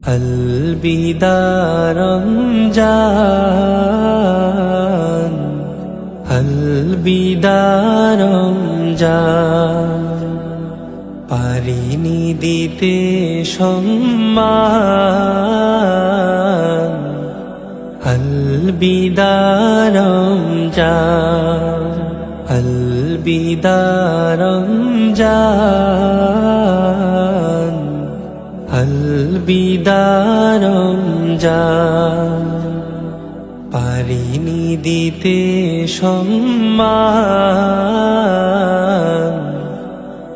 अलविदा रमजान, अलविदा रमजान। পারিনি দিতে সম্মান, अलविदा रमजान, अलविदा रमजान, अलविदा रमजान। পারিনি দিতে সম্মান,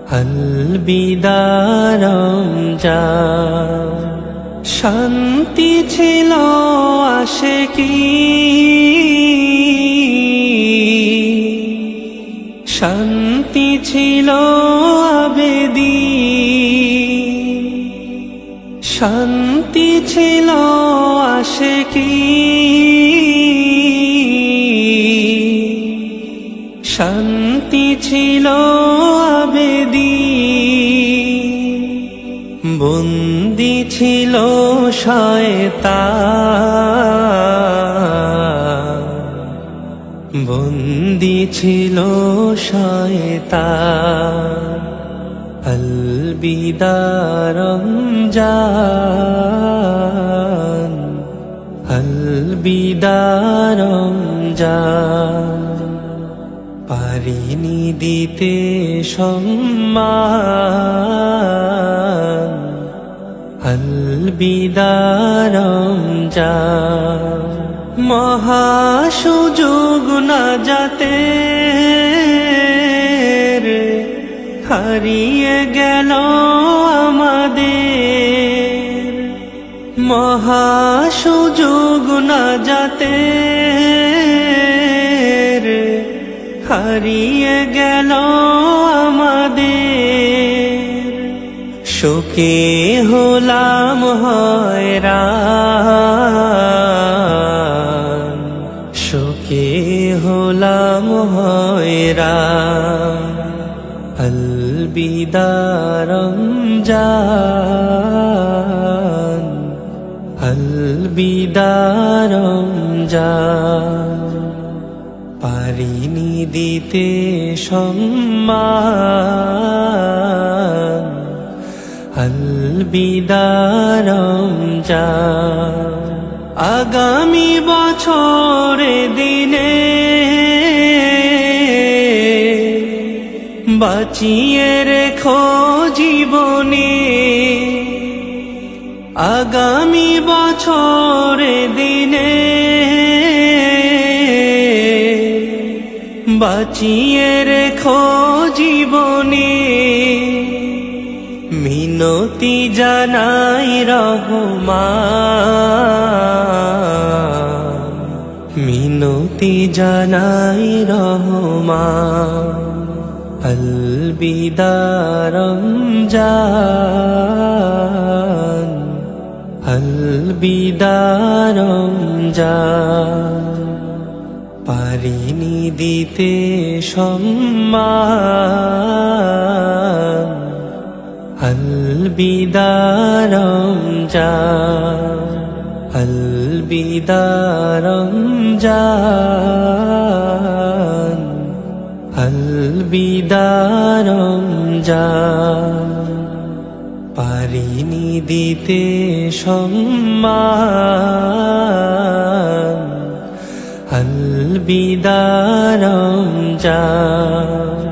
अलविदा रमजान। শান্তি ছিল আশিকি, শান্তি ছিল আবেদী, শান্তি ছিল আশিকি, শান্তি ছিল আবেদী। বন্দী ছিল শয়তান, বন্দী ছিল শয়তান। अलविदा रमजान, अलविदा रमजान। পারিনি দিতে সম্মান, अलविदा रमजान। মহাসুযোগ নাজাতের হারিয়ে গেল আমাদের, মহাসুযোগ নাজাতের হারিয়ে গেল আমাদের। শোকে হলাম হয়রান, শোকে হলাম হয়রান। अलविदा रमजान, अलविदा रमजान। পারিনি দিতে সম্মান, अलविदा रमजान। আগামী বছরে দিনে বাঁচিয়ে রেখো জীবনে, আগামী বছরে দিনে বাঁচিয়ে রেখো জীবনে। মিনতি জানাই রহমান, মিনতি জানাই রহমান। अलविदा रमजान, अलविदा रमजान। পারিনি দিতে সম্মান, अलविदा रमजान, अलविदा रमजान, अलविदा रमजान। পারিনি দিতে সম্মান, अलविदा रमजान।